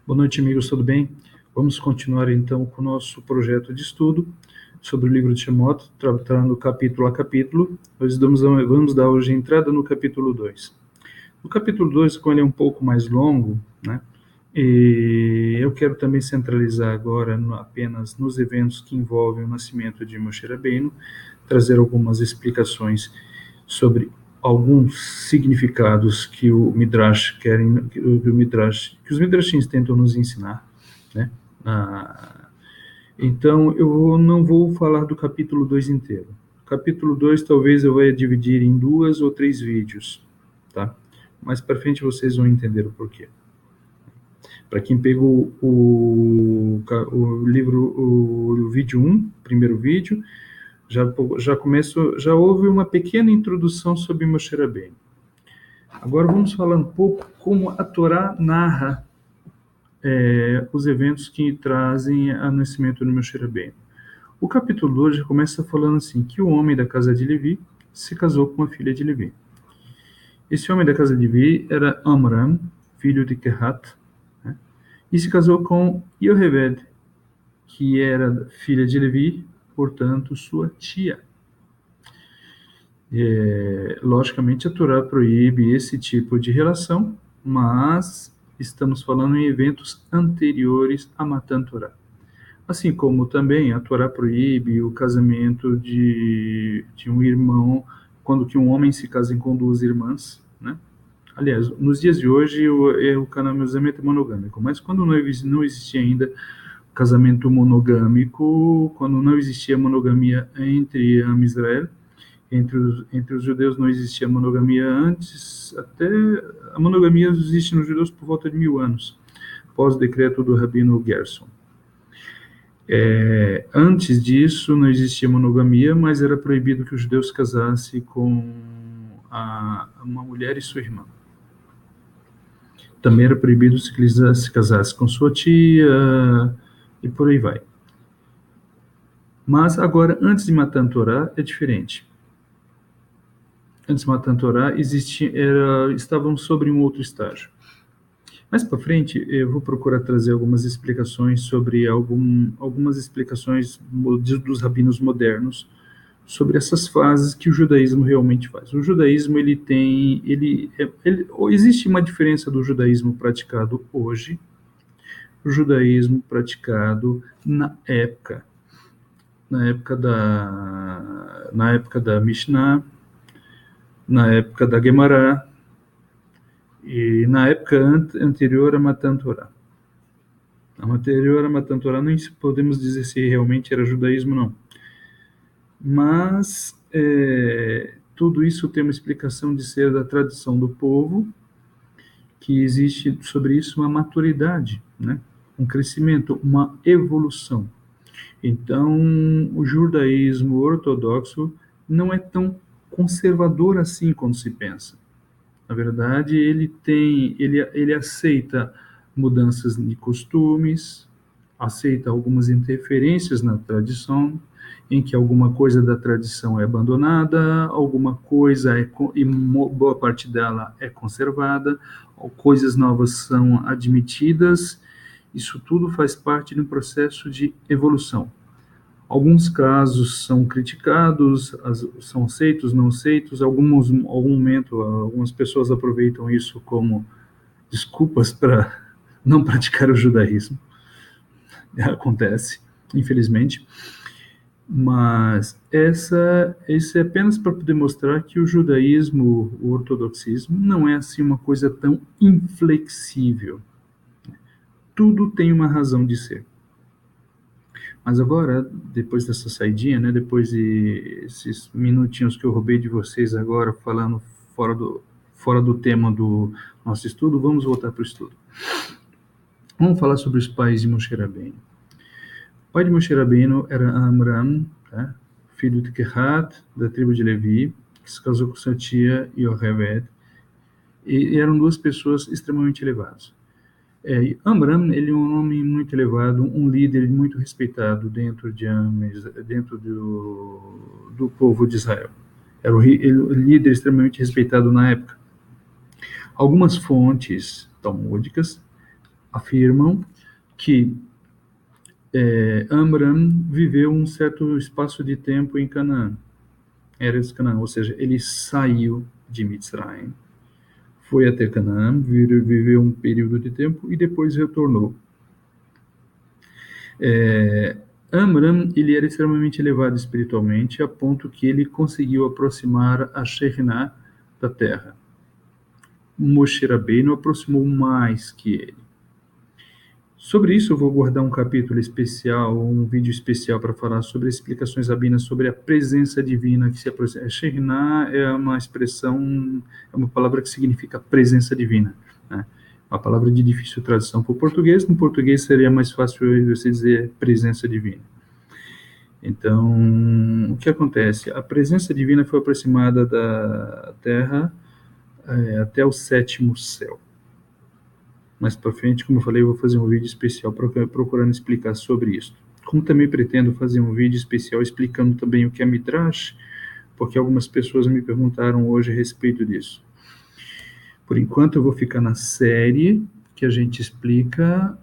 Boa noite, amigos, tudo bem? Vamos continuar então com o nosso projeto de estudo sobre o livro de Shemot, tratando capítulo a capítulo. Nós vamos dar hoje entrada no capítulo 2. No capítulo 2, como ele é um pouco mais longo, né? E eu quero também centralizar agora apenas nos eventos que envolvem o nascimento de Moshe Rabbeinu, trazer algumas explicações sobre alguns significados que o Midrash que os Midrashins tentam nos ensinar, né? Então, não vou falar do capítulo 2 inteiro. Capítulo 2 talvez eu vá dividir em 2 ou 3 vídeos, tá? Mais para frente vocês vão entender o porquê. Para quem pegou o livro, o vídeo 1, primeiro vídeo, já houve uma pequena introdução sobre Moshe Rabbeinu. Agora vamos falar um pouco como a Torá narra os eventos que trazem o nascimento de Moshe Rabbeinu. O capítulo 2 já começa falando assim, que o homem da casa de Levi se casou com a filha de Levi. Esse homem da casa de Levi era Amram, filho de Kehat, né? E se casou com Yoheved, que era filha de Levi, portanto, sua tia. Logicamente, a Torá proíbe esse tipo de relação, mas estamos falando em eventos anteriores a Matan Torá. Assim como também a Torá proíbe o casamento de um irmão, quando que um homem se casa com duas irmãs, né? Aliás, nos dias de hoje o casamento é monogâmico, mas quando não existia ainda casamento monogâmico, quando não existia monogamia entre Am Israel, entre os judeus não existia monogamia antes, até a monogamia existe nos judeus por volta de 1000 anos, após o decreto do Rabino Gerson. Antes disso não existia monogamia, mas era proibido que os judeus casassem com uma mulher e sua irmã. Também era proibido se casasse com sua tia, e por aí vai. Mas agora, antes de Matan Torá, é diferente. Antes de Matan Torá, estavam sobre um outro estágio. Mais para frente, eu vou procurar trazer algumas explicações sobre algumas explicações dos rabinos modernos sobre essas fases que o judaísmo realmente faz. O judaísmo existe uma diferença do judaísmo praticado hoje, o judaísmo praticado na época da Mishnah, na época da Gemara e na época anterior a Matan Torá. A anterior a Matan Torá nem podemos dizer se realmente era judaísmo, não. Mas tudo isso tem uma explicação de ser da tradição do povo, que existe sobre isso uma maturidade, né? Um crescimento, uma evolução. Então, o judaísmo ortodoxo não é tão conservador assim quando se pensa. Na verdade, ele aceita mudanças de costumes, aceita algumas interferências na tradição, em que alguma coisa da tradição é abandonada, alguma coisa e boa parte dela é conservada, coisas novas são admitidas. Isso tudo faz parte de um processo de evolução. Alguns casos são criticados, são aceitos, não aceitos. Algum momento, algumas pessoas aproveitam isso como desculpas para não praticar o judaísmo. Acontece, infelizmente. Mas esse é apenas para poder mostrar que o judaísmo, o ortodoxismo, não é assim uma coisa tão inflexível. Tudo tem uma razão de ser. Mas agora, depois dessa saidinha, né, depois de esses minutinhos que eu roubei de vocês agora, falando fora do tema do nosso estudo, vamos voltar para o estudo. Vamos falar sobre os pais de Moshe Rabbeinu. O pai de Moshe Rabbeinu era Amram, tá? Filho de Kehat, da tribo de Levi, que se casou com sua tia Yoheved, e eram duas pessoas extremamente elevadas. Amram, ele é um homem muito elevado, um líder muito respeitado dentro do povo de Israel. Era um líder extremamente respeitado na época. Algumas fontes talmúdicas afirmam que Amram viveu um certo espaço de tempo em Canaã, Eretz Canaã, ou seja, ele saiu de Mitzrayim, foi até Canaã, viveu um período de tempo e depois retornou. Amram, ele era extremamente elevado espiritualmente, a ponto que ele conseguiu aproximar a Shekhinah da terra. Moshe Rabbeinu aproximou mais que ele. Sobre isso, eu vou guardar um capítulo especial, um vídeo especial para falar sobre explicações rabinas sobre a presença divina que se aproxima. Shekhinah é uma expressão, é uma palavra que significa presença divina, né? Uma palavra de difícil tradução para o português. No português seria mais fácil você dizer presença divina. Então, o que acontece? A presença divina foi aproximada da Terra até o sétimo céu. Mais para frente, como eu falei, eu vou fazer um vídeo especial procurando explicar sobre isso. Como também pretendo fazer um vídeo especial explicando também o que é Midrash, porque algumas pessoas me perguntaram hoje a respeito disso. Por enquanto, eu vou ficar na série que a gente explica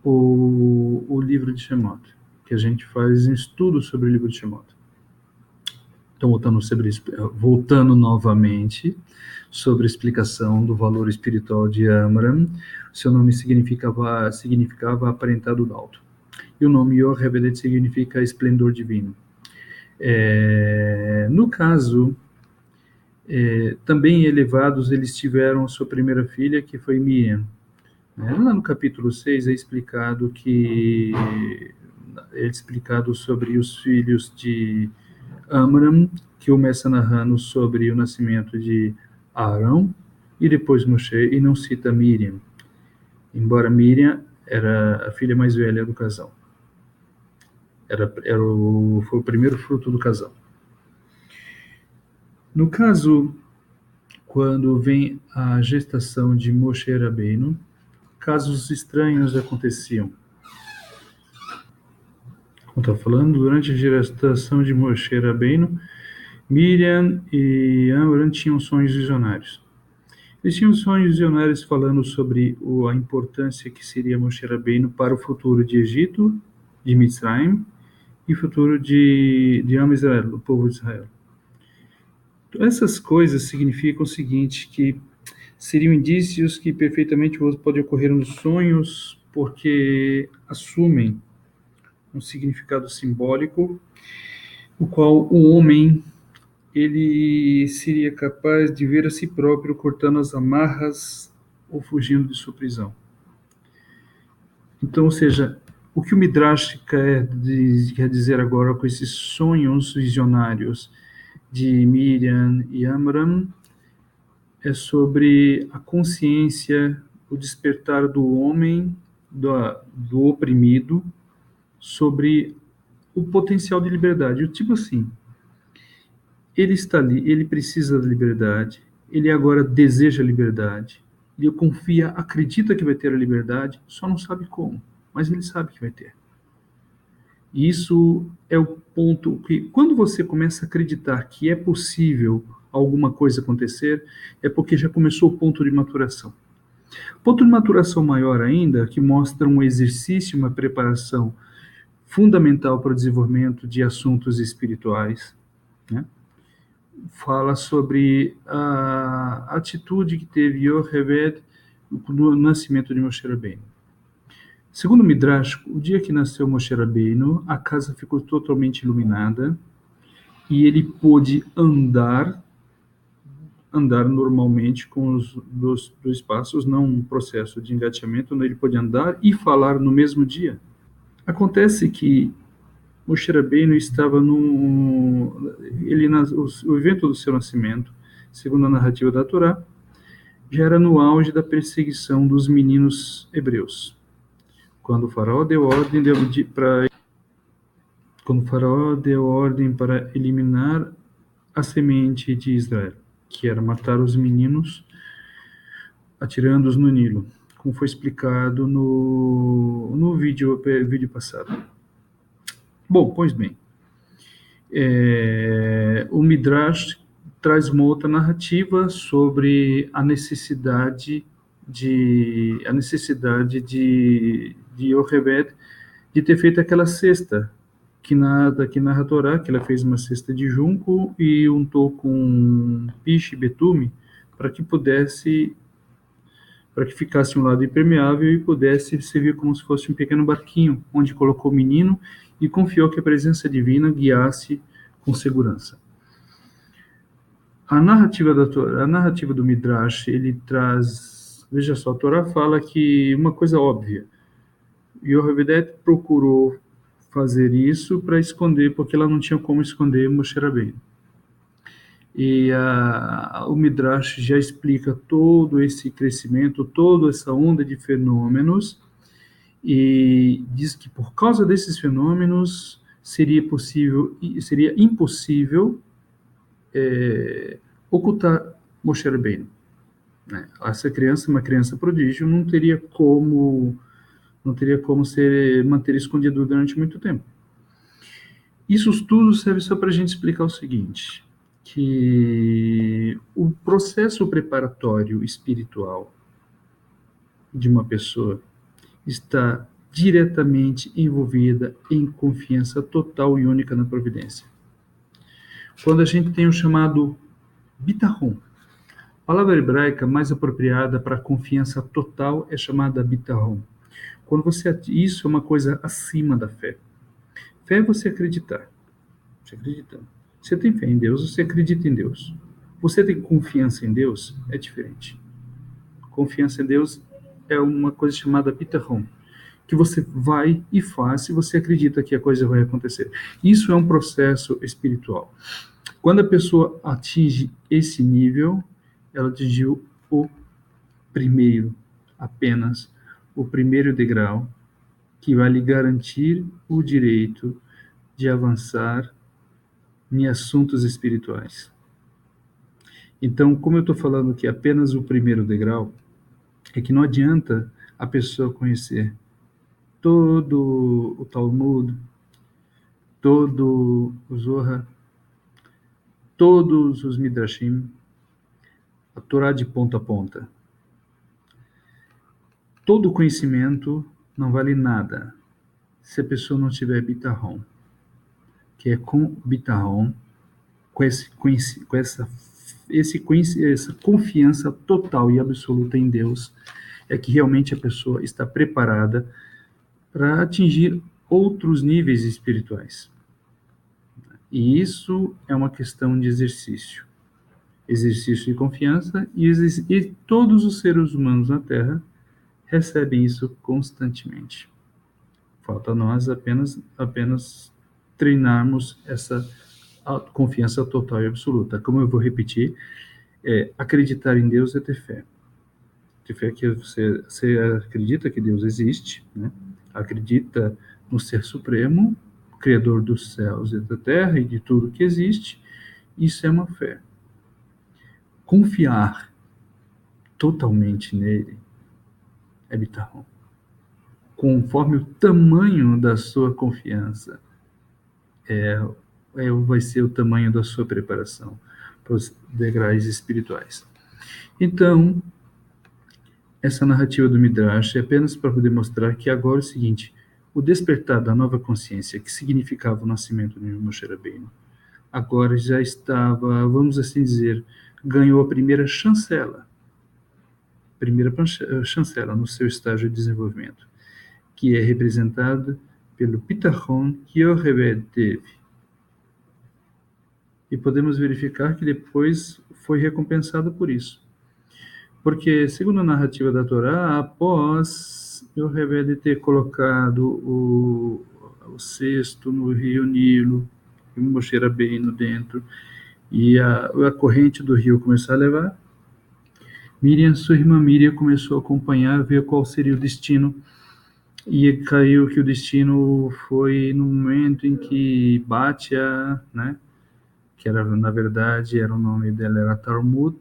o livro de Shemot, que a gente faz um estudo sobre o livro de Shemot. Então, voltando novamente sobre a explicação do valor espiritual de Amram, seu nome significava aparentado do alto. E o nome Yorevedet significa esplendor divino. No caso, também elevados, eles tiveram a sua primeira filha, que foi Miriam. Lá no capítulo 6 é explicado sobre os filhos de Amram, que começa narrando sobre o nascimento de Arão e depois Moshe, e não cita Miriam, embora Miriam era a filha mais velha do casal. Foi o primeiro fruto do casal. No caso, quando vem a gestação de Moshe Rabbeinu, casos estranhos aconteciam. Como estou falando, durante a gestação de Moshe Rabbeinu, Miriam e Amram tinham sonhos visionários. Eles tinham sonhos visionários falando sobre a importância que seria Moshe Rabbeinu para o futuro de Egito, de Mitzrayim, e o futuro de Am Israel, o povo de Israel. Então, essas coisas significam o seguinte, que seriam indícios que perfeitamente podem ocorrer nos sonhos, porque assumem um significado simbólico, o qual o homem ele seria capaz de ver a si próprio cortando as amarras ou fugindo de sua prisão. Então, ou seja, o que o Midrash quer dizer agora com esses sonhos visionários de Miriam e Amram é sobre a consciência, o despertar do homem, do oprimido, sobre o potencial de liberdade. Tipo assim, ele está ali, ele precisa da liberdade, ele agora deseja a liberdade, ele confia, acredita que vai ter a liberdade, só não sabe como, mas ele sabe que vai ter. E isso é o ponto que, quando você começa a acreditar que é possível alguma coisa acontecer, é porque já começou o ponto de maturação. Ponto de maturação maior ainda, que mostra um exercício, uma preparação fundamental para o desenvolvimento de assuntos espirituais, né? Fala sobre a atitude que teve Yocheved no nascimento de Moshe Rabbeinu. Segundo o Midrash, o dia que nasceu Moshe Rabbeinu, a casa ficou totalmente iluminada e ele pôde andar normalmente com os dois passos, não um processo de engateamento, onde ele pôde andar e falar no mesmo dia. Acontece que Moshe Rabbeinu estava o evento do seu nascimento, segundo a narrativa da Torá, já era no auge da perseguição dos meninos hebreus. Quando o faraó deu ordem para eliminar a semente de Israel, que era matar os meninos, atirando-os no Nilo, como foi explicado no vídeo passado. Bom, pois bem, o Midrash traz uma outra narrativa sobre a necessidade a necessidade de Yocheved de ter feito aquela cesta que narra a Torá, que ela fez uma cesta de junco e untou com piche e betume para que ficasse um lado impermeável e pudesse servir como se fosse um pequeno barquinho, onde colocou o menino e confiou que a presença divina guiasse com segurança. A narrativa do Midrash, ele traz, veja só, a Torá fala que uma coisa óbvia, Yocheved procurou fazer isso para esconder, porque ela não tinha como esconder Moshe Rabbeinu. E o Midrash já explica todo esse crescimento, toda essa onda de fenômenos, e diz que por causa desses fenômenos seria impossível ocultar Moshe Rabbeinu, né? Essa criança, uma criança prodígio, não teria como manter escondido durante muito tempo. Isso tudo serve só para a gente explicar o seguinte, que o processo preparatório espiritual de uma pessoa está diretamente envolvida em confiança total e única na providência. Quando a gente tem o chamado bitachon, a palavra hebraica mais apropriada para confiança total é chamada bitachon. Isso é uma coisa acima da fé. Fé é você acreditar. Você acredita. Você tem fé em Deus, você acredita em Deus. Você tem confiança em Deus, é diferente. Confiança em Deus é uma coisa chamada bitachon, que você vai e faz se você acredita que a coisa vai acontecer. Isso é um processo espiritual. Quando a pessoa atinge esse nível, ela atingiu apenas o primeiro degrau, que vai lhe garantir o direito de avançar em assuntos espirituais. Então, como eu estou falando que é apenas o primeiro degrau, é que não adianta a pessoa conhecer todo o Talmud, todo o Zohar, todos os Midrashim, a Torá de ponta a ponta. Todo conhecimento não vale nada se a pessoa não tiver bitachon, que é com bitachon, com essa confiança total e absoluta em Deus, é que realmente a pessoa está preparada para atingir outros níveis espirituais. E isso é uma questão de exercício de confiança, e todos os seres humanos na Terra recebem isso constantemente. Falta a nós apenas treinarmos essa confiança total e absoluta. Como eu vou repetir, acreditar em Deus é ter fé. Ter fé que você acredita que Deus existe, né? Acredita no Ser Supremo, Criador dos céus e da terra e de tudo que existe. Isso é uma fé. Confiar totalmente nele é bitachon. Conforme o tamanho da sua confiança, vai ser o tamanho da sua preparação para os degraus espirituais. Então, essa narrativa do Midrash é apenas para poder mostrar que agora é o seguinte, o despertar da nova consciência, que significava o nascimento de Moshe Rabbeinu, agora já estava, vamos assim dizer, ganhou a primeira chancela no seu estágio de desenvolvimento, que é representada pelo bitachon que Yocheved teve. E podemos verificar que depois foi recompensado por isso. Porque, segundo a narrativa da Torá, após Yocheved ter colocado o cesto no rio Nilo, e Moshe Rabbeinu dentro, e a corrente do rio começou a levar, sua irmã Miriam começou a acompanhar, ver qual seria o destino, e caiu que o destino foi no momento em que Batia, né, que era, na verdade, o nome dela era Talmud,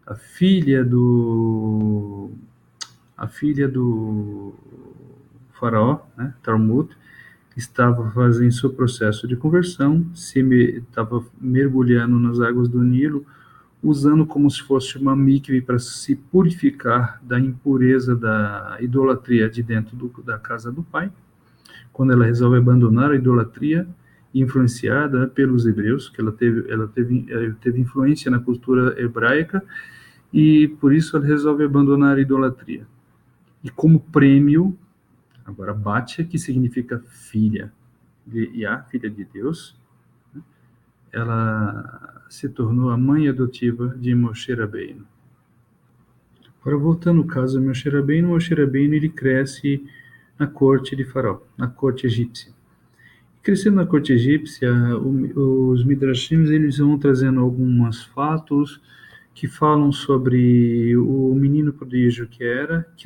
a filha do faraó, né, Talmud, estava fazendo seu processo de conversão, estava mergulhando nas águas do Nilo, usando como se fosse uma mikve para se purificar da impureza da idolatria de dentro da casa do pai. Quando ela resolve abandonar a idolatria, influenciada pelos hebreus, que ela teve influência na cultura hebraica, e por isso ela resolve abandonar a idolatria. E como prêmio, agora Batia, que significa filha de Yah, filha de Deus, ela se tornou a mãe adotiva de Moshe Rabbeinu. Agora, voltando ao caso de Moshe Rabbeinu ele cresce na corte de Faraó, na corte egípcia. Crescendo na corte egípcia, os Midrashim eles vão trazendo alguns fatos que falam sobre o menino prodígio que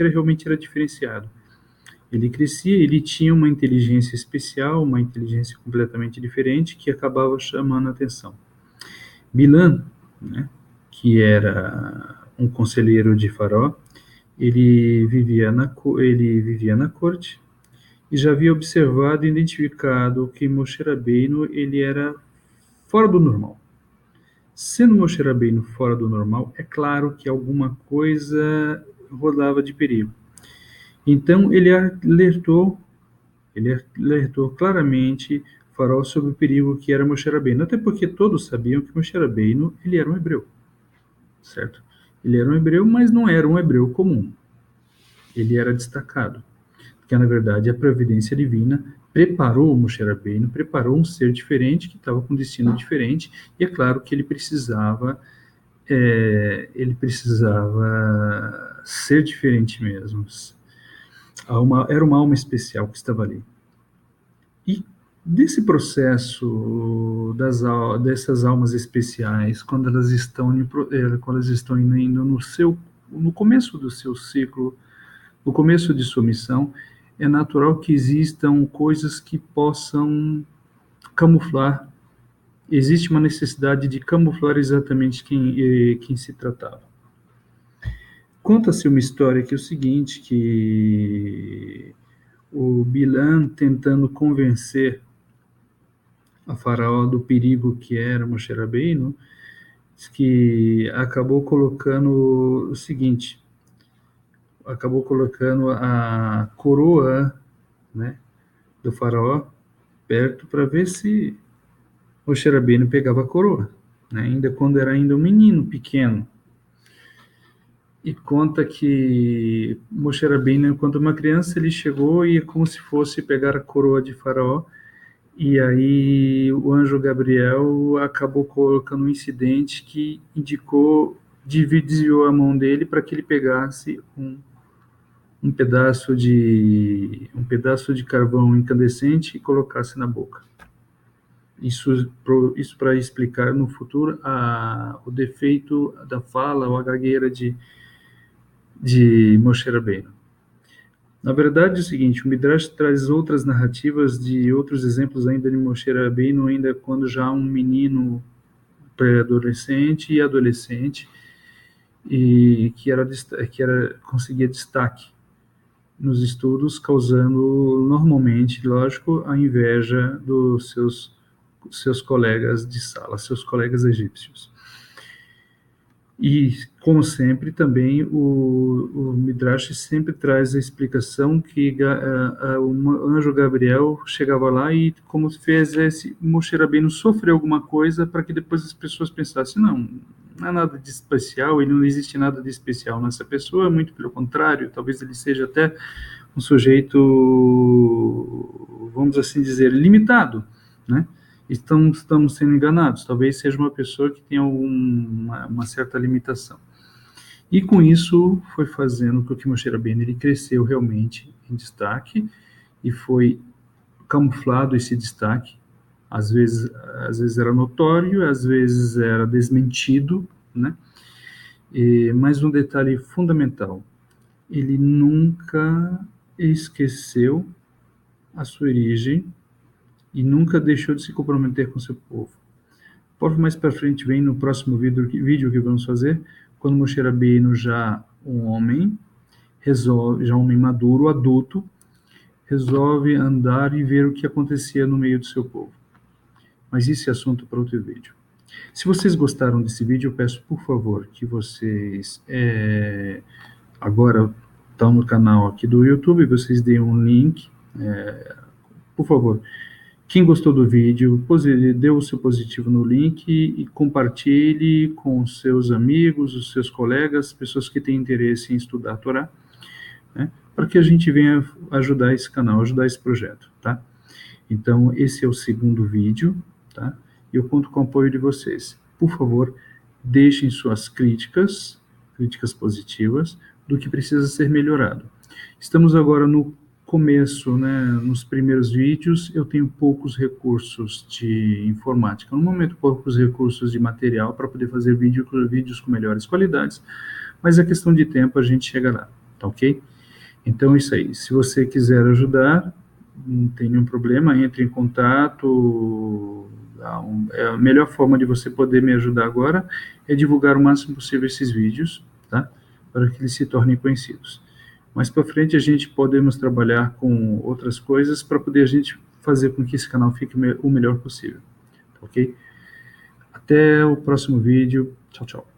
realmente era diferenciado. Ele crescia, ele tinha uma inteligência especial, uma inteligência completamente diferente, que acabava chamando a atenção. Bilam, né, que era um conselheiro de Faraó, ele vivia na corte e já havia observado e identificado que Moshe Rabbeinu ele era fora do normal. Sendo Moshe Rabbeinu fora do normal, é claro que alguma coisa rodava de perigo. Então ele alertou claramente Faraó sobre o perigo que era Moshe Rabbeinu, até porque todos sabiam que Moshe Rabbeinu ele era um hebreu, certo? Ele era um hebreu, mas não era um hebreu comum. Ele era destacado, porque na verdade a providência divina preparou Moshe Rabbeinu, preparou um ser diferente que estava com um destino diferente, e é claro que ele precisava ser diferente mesmo. Era uma alma especial que estava ali. E desse processo dessas almas especiais, quando elas estão indo no começo do seu ciclo, no começo de sua missão, é natural que existam coisas que possam camuflar. Existe uma necessidade de camuflar exatamente quem se tratava. Conta-se uma história que é o seguinte, que o Bilam, tentando convencer a Faraó do perigo que era Moshe Rabbeinu, que acabou colocando o seguinte, acabou colocando a coroa, né, do Faraó perto para ver se Moshe Rabbeinu pegava a coroa, né, ainda quando era um menino pequeno. E conta que Moshe Rabbeinu, enquanto uma criança, ele chegou e é como se fosse pegar a coroa de Faraó, e aí o anjo Gabriel acabou colocando um incidente que desviou a mão dele para que ele pegasse um pedaço de carvão incandescente e colocasse na boca. Isso para explicar no futuro o defeito da fala ou a gagueira de Moshe Rabbeinu. Na verdade é o seguinte, o Midrash traz outras narrativas de outros exemplos ainda de Moshe Rabbeinu, ainda quando já um menino pré-adolescente e adolescente, e que conseguia destaque nos estudos, causando normalmente, lógico, a inveja dos seus colegas de sala, seus colegas egípcios. E, como sempre, também o Midrash sempre traz a explicação que o anjo Gabriel chegava lá e como fez Moshe Rabbeinu sofrer alguma coisa para que depois as pessoas pensassem, não há nada de especial, e não existe nada de especial nessa pessoa, muito pelo contrário, talvez ele seja até um sujeito, vamos assim dizer, limitado, né? Estamos sendo enganados, talvez seja uma pessoa que tenha uma certa limitação. E com isso foi fazendo com que Moshe Rabbeinu ele cresceu realmente em destaque e foi camuflado esse destaque. Às vezes era notório, às vezes era desmentido, né? Mas um detalhe fundamental, ele nunca esqueceu a sua origem e nunca deixou de se comprometer com seu povo. Por mais para frente vem no próximo vídeo que vamos fazer, quando Moshe Rabbeinu já um homem, já um homem maduro, adulto, resolve andar e ver o que acontecia no meio do seu povo. Mas isso é assunto para outro vídeo. Se vocês gostaram desse vídeo, eu peço, por favor, que vocês, agora estão no canal aqui do YouTube, vocês deem um link, por favor. Quem gostou do vídeo, dê o seu positivo no link e compartilhe com os seus amigos, os seus colegas, pessoas que têm interesse em estudar a Torá, né, para que a gente venha ajudar esse canal, ajudar esse projeto, tá? Então, esse é o segundo vídeo, tá? E eu conto com o apoio de vocês. Por favor, deixem suas críticas, críticas positivas, do que precisa ser melhorado. Estamos agora no começo, né, nos primeiros vídeos, eu tenho poucos recursos de informática, no momento poucos recursos de material para poder fazer vídeos com melhores qualidades, mas é questão de tempo, a gente chega lá, tá ok? Então, é isso aí. Se você quiser ajudar, não tem nenhum problema, entre em contato. A melhor forma de você poder me ajudar agora é divulgar o máximo possível esses vídeos, tá? Para que eles se tornem conhecidos. Mais para frente, a gente podemos trabalhar com outras coisas para poder a gente fazer com que esse canal fique o melhor possível, tá ok? Até o próximo vídeo. Tchau, tchau.